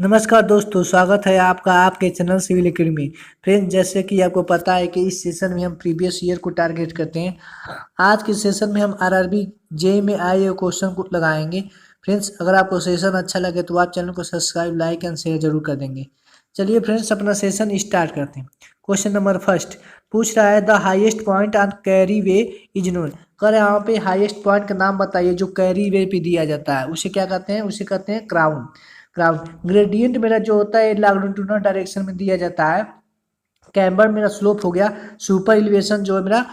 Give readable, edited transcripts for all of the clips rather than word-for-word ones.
नमस्कार दोस्तों, स्वागत है आपका आपके चैनल सिविल एकेडमी। फ्रेंड्स, जैसे कि आपको पता है कि इस सेशन में हम प्रीवियस ईयर को टारगेट करते हैं। आज के सेशन में हम आरआरबी जेईई में आए हुए क्वेश्चन को लगाएंगे। फ्रेंड्स, अगर आपको सेशन अच्छा लगे तो आप चैनल को सब्सक्राइब, लाइक एंड शेयर जरूर कर देंगे। चलिए फ्रेंड्स, अपना सेशन स्टार्ट करते हैं। क्वेश्चन नंबर फर्स्ट पूछ रहा है, the highest point on carry way is known. कर यहाँ पे हाईएस्ट पॉइंट का नाम बताइए जो कैरी वे पे दिया जाता है, उसे क्या कहते हैं? उसे कहते हैं क्राउन। क्राउन ग्रेडियंट मेरा जो होता है लॉन्गिट्यूडनल डायरेक्शन में दिया जाता है। कैम्बर मेरा स्लोप हो गया। सुपर एलिवेशन जो है मेरा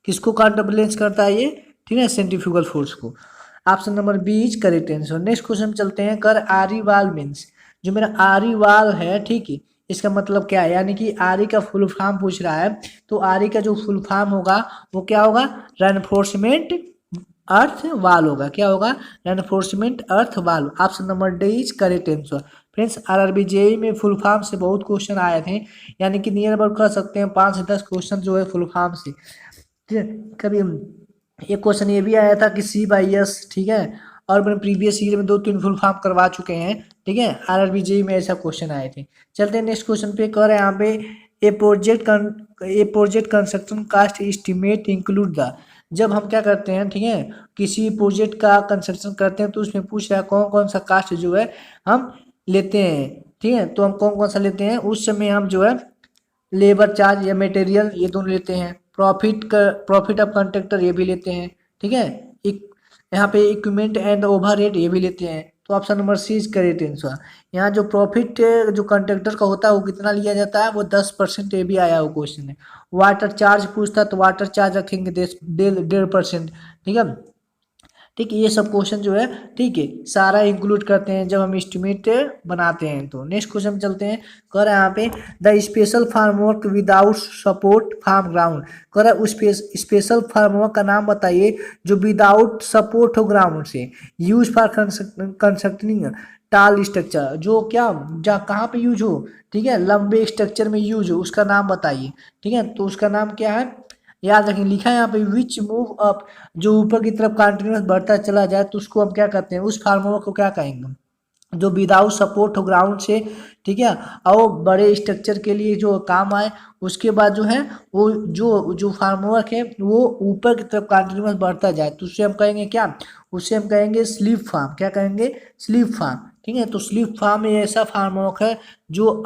किसको काउंटरबैलेंस करता है? ये ठीक है, सेंट्रीफ्यूगल फोर्स को। Option number B is correct answer. Next question चलते हैं। कर आरी वाल मीन्स, जो मेरा आरी वाल है, ठीक है, इसका मतलब क्या है? यानी कि आरी का फुल फॉर्म पूछ रहा है, तो आरी का जो फुल फॉर्म होगा वो क्या होगा? रेनफोर्समेंट अर्थ वाल होगा। क्या होगा? रेनफोर्समेंट अर्थ वाल। Option number D is correct answer. Friends, RRB JEE में फुल फॉर्म से बहुत क्वेश्चन आए थे, यानी कि नियर अबाउट कह सकते हैं 5 से 10 क्वेश्चन जो है फुल फॉर्म से। ठीक है, कभी एक क्वेश्चन ये भी आया था कि सी बाई एस, ठीक है, और मैंने प्रीवियस ईयर में 2-3 फुल फॉर्म करवा चुके हैं। ठीक है, आरआरबी जेईई में ऐसा क्वेश्चन आए थे। चलते हैं नेक्स्ट क्वेश्चन पे। कर यहाँ पे a project construction cost estimate include the. जब हम क्या करते हैं, ठीक है, किसी प्रोजेक्ट का कंस्ट्रक्शन करते हैं तो उसमें पूछ रहा है कौन कौन सा कास्ट जो है हम लेते हैं। ठीक है, तो हम कौन कौन सा लेते हैं? उस समय हम जो है लेबर चार्ज या मटेरियल ये दोनों लेते हैं। प्रॉफिट ऑफ कॉन्ट्रैक्टर ये भी लेते हैं। ठीक है, एक यहाँ पे इक्विपमेंट एंड ओवर रेट ये भी लेते हैं। तो option number C is correct answer. यहाँ जो प्रॉफिट जो कॉन्ट्रैक्टर का होता है वो कितना लिया जाता है? वो 10%। ये भी आया वो क्वेश्चन है। वाटर चार्ज पूछता तो वाटर चार्ज रखेंगे 1.5%। ठीक है, ठीक है, ये सब क्वेश्चन जो है, ठीक है, सारा इंक्लूड करते हैं जब हम एस्टिमेट बनाते हैं। तो नेक्स्ट क्वेश्चन चलते हैं। कर यहाँ पे the special formwork without support from ground. कर उस स्पेशल फार्मवर्क का नाम बताइए जो विदाउट सपोर्ट हो ग्राउंड से, use for constructing tall structure, जो क्या कहाँ पे यूज हो? ठीक है, लंबे स्ट्रक्चर में यूज हो, उसका नाम बताइए। ठीक है, तो उसका नाम क्या है? याद रखें, लिखा है यहाँ पे विच मूव अप, जो ऊपर की तरफ कंटिन्यूस बढ़ता चला जाए तो उसको हम क्या कहते हैं? उस फार्मवर्क को क्या कहेंगे? जो विदाउट सपोर्ट हो ग्राउंड से, ठीक है, और बड़े स्ट्रक्चर के लिए जो काम आए। उसके बाद जो है वो जो फार्मवर्क है वो ऊपर की तरफ कंटिन्यूस बढ़ता जाए तो उससे हम कहेंगे क्या? उससे हम कहेंगे स्लीप फार्म। क्या कहेंगे? Slip form. ठीक है, तो स्लीप फार्म ऐसा फार्मवर्क है जो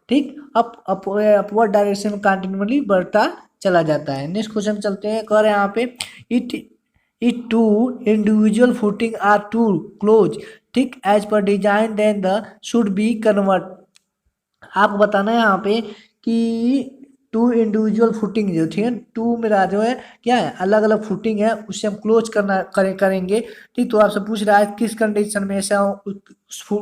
ठीक अपवर्ड डायरेक्शन में कंटिन्यूसली बढ़ता चला जाता है। नेक्स्ट क्वेश्चन चलते हैं। कर यहाँ पे it it two individual footing are too close, ठीक, as per design then the should be convert. आपको बताना है यहाँ पे कि टू इंडिविजुअल फुटिंग जो, ठीक है, टू मेरा जो है क्या है? अलग अलग फुटिंग है, उससे हम क्लोज करेंगे। ठीक, तो आपसे पूछ रहा है किस कंडीशन में ऐसा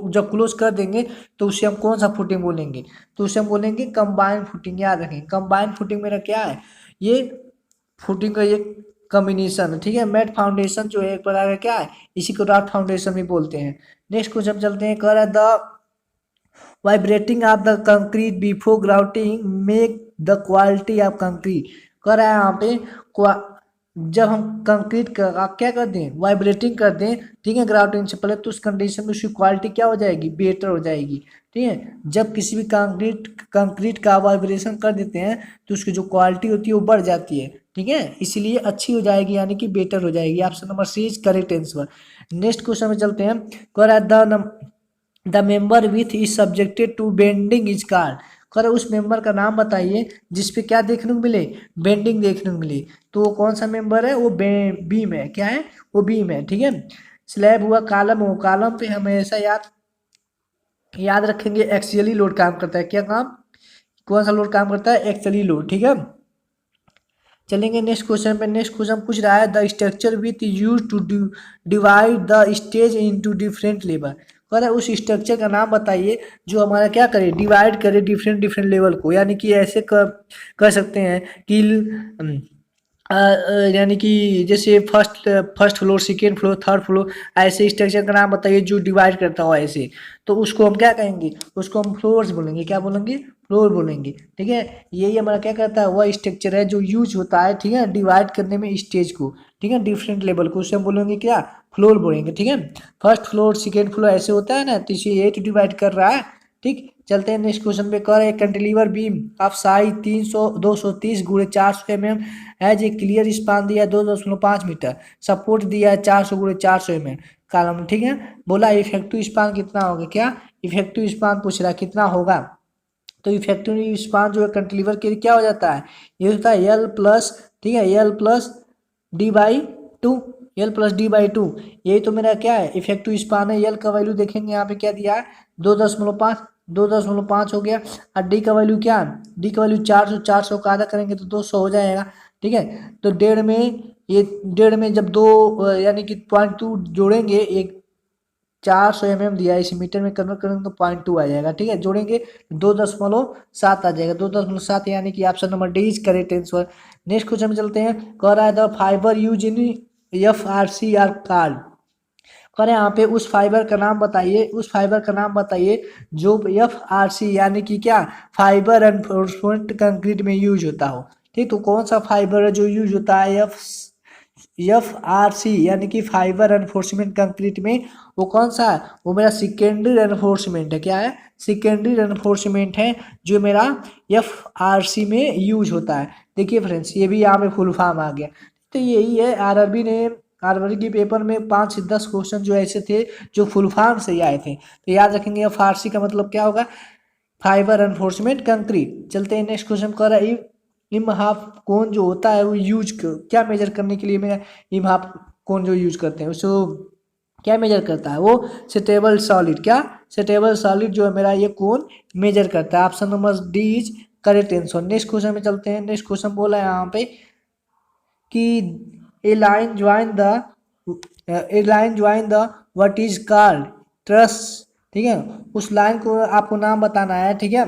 जब क्लोज कर देंगे तो उससे हम कौन सा फुटिंग बोलेंगे? तो उससे हम बोलेंगे कंबाइंड फुटिंग। याद रखें, कंबाइंड फुटिंग मेरा क्या है? ये फुटिंग का ये कॉम्बिनेशन, ठीक है। मैट फाउंडेशन जो है एक प्रकार का क्या है? इसी को राफ्ट फाउंडेशन भी बोलते हैं। नेक्स्ट क्वेश्चन चलते हैं। कर the vibrating of the concrete before grouting make the quality of concrete. कर रहा है यहाँ पे जब हम कंक्रीट का क्या कर दें? वाइब्रेटिंग कर दें, ठीक है, ग्राउटिंग से पहले, तो उस कंडीशन में उसकी क्वालिटी क्या हो जाएगी? बेटर हो जाएगी। ठीक है, जब किसी भी कंक्रीट का वाइब्रेशन कर देते हैं तो उसकी जो क्वालिटी होती है वो बढ़ जाती है। ठीक है, इसलिए अच्छी हो जाएगी, यानी कि बेटर हो जाएगी। Option number C is correct answer. Next question में चलते हैं। The member with is subjected to bending is car. कर उस मेंबर का नाम बताइए जिसपे क्या देखने को मिले? बेंडिंग देखने को मिले। तो वो कौन सा मेंबर है? वो बीम है। क्या है? वो बीम है। ठीक है, स्लैब हुआ, कॉलम हो, कॉलम पे हमेशा याद रखेंगे एक्सियली लोड काम करता है। क्या काम? कौन सा लोड काम करता है? Axially load. ठीक है, चलेंगे नेक्स्ट क्वेश्चन पे। नेक्स्ट क्वेश्चन पूछ रहा है the structure with use to divide the stage into different level. कह रहा है उस स्ट्रक्चर का नाम बताइए जो हमारा क्या करे? डिवाइड करे डिफरेंट लेवल को। यानी कि ऐसे कर सकते हैं कि यानी कि जैसे first floor, second floor, third floor, ऐसे स्ट्रक्चर का नाम बताइए जो डिवाइड करता हो ऐसे। तो उसको हम क्या कहेंगे? उसको हम फ्लोर्स बोलेंगे। क्या बोलेंगे? फ्लोर बोलेंगे। ठीक है, यही हमारा क्या करता है, वह स्ट्रक्चर है जो यूज होता है, ठीक है, डिवाइड करने में स्टेज को, ठीक है, डिफरेंट लेवल को, उसे हम बोलेंगे क्या, फ्लोर बोलेंगे। ठीक है, फर्स्ट फ्लोर सेकेंड फ्लोर ऐसे होता है ना, तो इसे ये डिवाइड कर रहा है। ठीक, चलते हैं नेक्स्ट क्वेश्चन पे। कर cantilever beam of size 230 × 400 mm as a clear span दिया 2.5 मीटर, सपोर्ट दिया है 400 × 400 mm कॉलम। ठीक है, बोला इफेक्टिव स्पान कितना होगा, क्या इफेक्टिव स्पान पूछ रहा है कितना होगा। तो इफेक्टिव स्पान जो है कैंटिलीवर के लिए क्या हो जाता है, ये होता है एल प्लस, ठीक है, L plus D by two, L plus D by two. यही तो मेरा क्या है इफेक्टिव स्पान है। एल का वैल्यू देखेंगे यहाँ पे क्या दिया है, 2.5, 2.5 हो गया। और डी का वैल्यू क्या है, डी का वैल्यू 400, 400 का आधा करेंगे तो 200 हो जाएगा। ठीक है, तो डेढ़ में, ये डेढ़ में जब दो यानी कि 0.2 जोड़ेंगे, एक 400 mm दिया है, इसी मीटर में कन्वर्ट करेंगे तो 0.2 आ जाएगा। ठीक है, जोड़ेंगे 2.7 आ जाएगा, 2.7 यानी कि option number D is correct answer. Next question में चलते हैं। कह रहा है the fibre use in FRC are card. कह रहे हैं यहाँ पे उस फाइबर का नाम बताइए, उस फाइबर का नाम बताइए जो FRC यानी कि क्या, फाइबर एनफोर्समेंट कंक्रीट में यूज होता हो। ठीक, तो कौन सा फाइबर है जो यूज होता है FRC यानी कि फाइबर एनफोर्समेंट कंक्रीट में, वो कौन सा है, वो मेरा सेकेंडरी एनफोर्समेंट है। क्या है, सेकेंडरी एनफोर्समेंट है जो मेरा FRC में यूज होता है। देखिए फ्रेंड्स, ये भी यहाँ पे फुल फॉर्म आ गया। तो यही है, आरआरबी ने, आरआरबी के पेपर में 5 से 10 क्वेश्चन जो ऐसे थे जो फुल फॉर्म से ही आए थे। तो याद रखेंगे FRC का मतलब क्या होगा, फाइबर एनफोर्समेंट कंक्रीट। चलते हैं नेक्स्ट क्वेश्चन। कर रहा है इम हाफ कोन जो होता है वो यूज क्या मेजर करने के लिए, मेरा इम हाफ कोन जो यूज करते हैं उसको क्या मेजर करता है, वो स्टेबल सॉलिड, क्या स्टेबल सॉलिड जो है मेरा ये कोन मेजर करता है। Option number D is correct answer. Next question में चलते हैं। नेक्स्ट क्वेश्चन बोला है यहाँ पे कि a line join the what is called truss. ठीक है, उस लाइन को आपको नाम बताना है। ठीक है,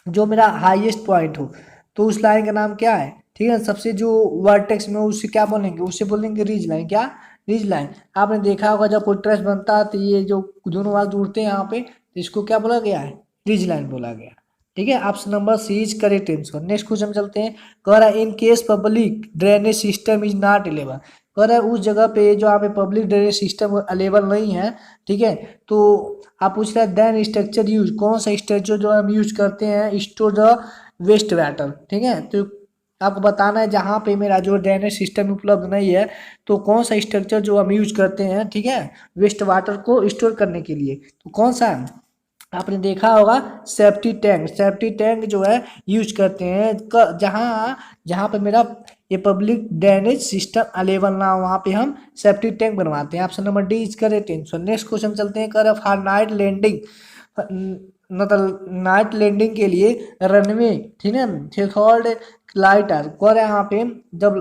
जो मेरा हाईएस्ट पॉइंट हो, तो उस लाइन का नाम क्या है। ठीक है, सबसे जो वर्टेक्स में उसे क्या बोलेंगे, उसे बोलेंगे रिज लाइन। क्या, रिज लाइन। आपने देखा होगा जब कोई ट्रेस बनता है तो ये जो दोनों भाग जुड़ते हैं यहाँ पे, तो इसको क्या बोला गया है, रिज लाइन बोला गया। ठीक है, option number C is correct answer. Next question चलते हैं। कह रहा है in case public drainage system is not available. कह रहा है उस जगह पे जो यहाँ पे पब्लिक ड्रेनेज सिस्टम अवेलेबल नहीं है, ठीक है, तो आप पूछ रहे हैं देन स्ट्रक्चर यूज, कौन सा स्ट्रक्चर जो हम यूज करते हैं स्टोर द वेस्ट वाटर। ठीक है, तो आपको बताना है जहाँ पे मेरा जो ड्रेनेज सिस्टम उपलब्ध नहीं है, तो कौन सा स्ट्रक्चर जो हम यूज करते हैं, ठीक है, वेस्ट वाटर को स्टोर करने के लिए, तो कौन सा है? आपने देखा होगा सेफ्टी टैंक। सेफ्टी टैंक जो है यूज करते हैं जहाँ जहाँ पे मेरा ये पब्लिक ड्रेनेज सिस्टम अवेलेबल ना हो, वहाँ पे हम सेफ्टी टैंक बनवाते हैं। Option number D is correct answer. Next question चलते हैं। कर फॉर नाइट लैंडिंग, मतलब नाइट लैंडिंग के लिए रनवे, ठीक है, थ्रेशोल्ड लाइट आर। और यहाँ पे जब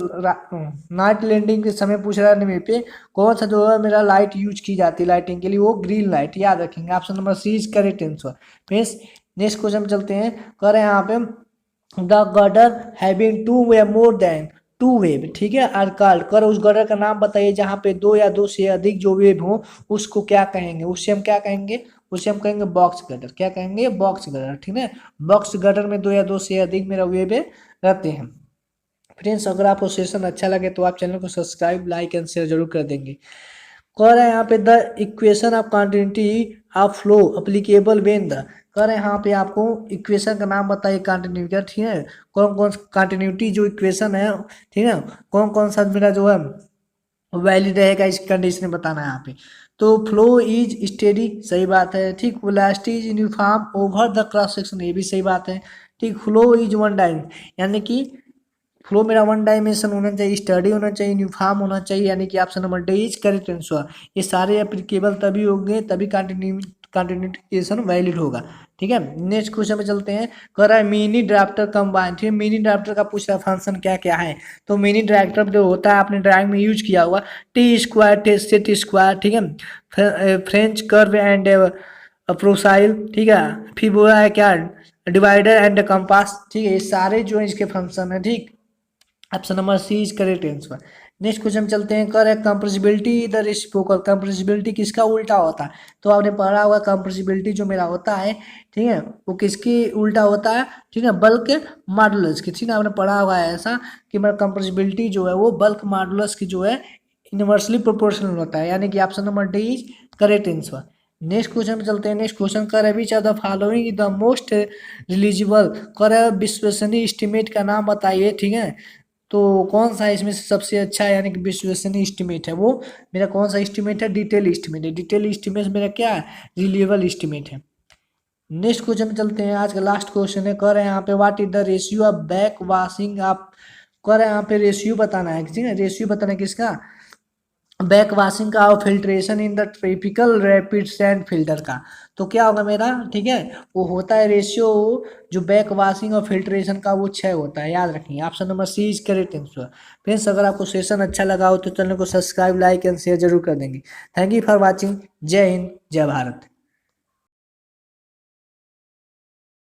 नाइट लैंडिंग के समय पूछ रहा है रनवे पे कौन सा जो है मेरा लाइट यूज की जाती है लाइटिंग के लिए, वो ग्रीन लाइट। याद रखेंगे, option number C is correct answer. Friends next question चलते हैं। कह रहे हैं यहाँ पे the gutter having two way more than two wave, ठीक है, आर कॉल्ड। कर उस गटर का नाम बताइए जहाँ पे दो या दो से अधिक जो वेव हो, उसको क्या कहेंगे, उससे हम क्या कहेंगे, उसे हम कहेंगे बॉक्स गटर। क्या कहेंगे, बॉक्स गटर। ठीक है, बॉक्स गटर में दो या दो से अधिक मेरा वेव रहते हैं। फ्रेंड्स अगर आपको सेशन अच्छा लगे तो आप चैनल को सब्सक्राइब, लाइक एंड शेयर जरूर कर देंगे। कह रहे हैं यहाँ पे the equation of continuity of flow applicable when the. कह रहे हैं यहाँ पे आपको इक्वेशन का नाम बताइए कंटिन्यूटी का। ठीक है, कौन कौन कंटिन्यूटी जो इक्वेशन है, ठीक है, कौन कौन सा मेरा जो है वैलिड रहेगा, इस कंडीशन में बताना है यहाँ पे। तो फ्लो इज स्टेडी, सही बात है। ठीक, velocity is uniform over the cross section, ये भी सही बात है। ठीक, फ्लो इज वन टाइम, यानी कि फ्लो मेरा वन डायमेंशन होना चाहिए, स्टडी होना चाहिए, यूनिफॉर्म होना चाहिए, यानी कि option number D is correct answer. ये सारे एप्लीकेबल तभी होंगे, तभी कंटिन्यूएशन वैलिड होगा। ठीक है, नेक्स्ट क्वेश्चन पे चलते हैं। कह रहा है मिनी ड्राफ्टर कंबाइन। ठीक है, मिनी ड्राफ्टर का पूछ रहा है फंक्शन क्या क्या है। तो मिनी ड्राफ्टर जो होता है आपने ड्राइंग में यूज किया हुआ, टी स्क्वायर, सेट स्क्वायर, ठीक है, फ्रेंच कर्व एंड प्रोफाइल, ठीक है, फिर बोला है क्या, डिवाइडर एंड कंपास। ठीक है, ये सारे जो है इसके फंक्शन है। ठीक, option number C is correct answer. Next question चलते हैं, correct compressibility the reciprocal. Compressibility किसका उल्टा होता है? तो आपने पढ़ा होगा कंप्रेसिबिलिटी जो मेरा होता है, ठीक है, वो किसकी उल्टा होता है? ठीक है, बल्क मॉडुलस की। ठीक है, आपने पढ़ा होगा ऐसा कि मेरा कंप्रेसिबिलिटी जो है वो बल्क मॉडुलस की जो है इनवर्सली प्रोपोर्शनल होता है, यानी कि option number D is correct answer. Next question पे चलते हैं। नेक्स्ट क्वेश्चन कर which are the following the most reliable, कर विश्वसनीय एस्टीमेट का नाम बताइए। ठीक है, तो कौन सा इसमें से सबसे अच्छा है, यानी कि विश्वसनीय एस्टीमेट है, वो मेरा कौन सा एस्टीमेट है? डिटेल एस्टीमेट है। डिटेल एस्टीमेट मेरा क्या है? रिलीएबल एस्टीमेट है। नेक्स्ट क्वेश्चन में चलते हैं। आज का लास्ट क्वेश्चन है, कर यहाँ पे what is the ratio of back washing. आप कर यहाँ पे रेशियो बताना है, ठीक है, रेशियो बताना है किसका? बैक वॉशिंग का और filtration in the typical rapid sand filter का। तो क्या होगा मेरा? ठीक है, वो होता है रेशियो जो बैक वॉशिंग और फिल्ट्रेशन का, वो 6 होता है, याद रखिए। Option number C is correct answer. Friends, अगर आपको सेशन अच्छा लगा हो तो चैनल को सब्सक्राइब, लाइक एंड शेयर जरूर कर देंगे। Thank you for watching. जय हिंद, जय भारत।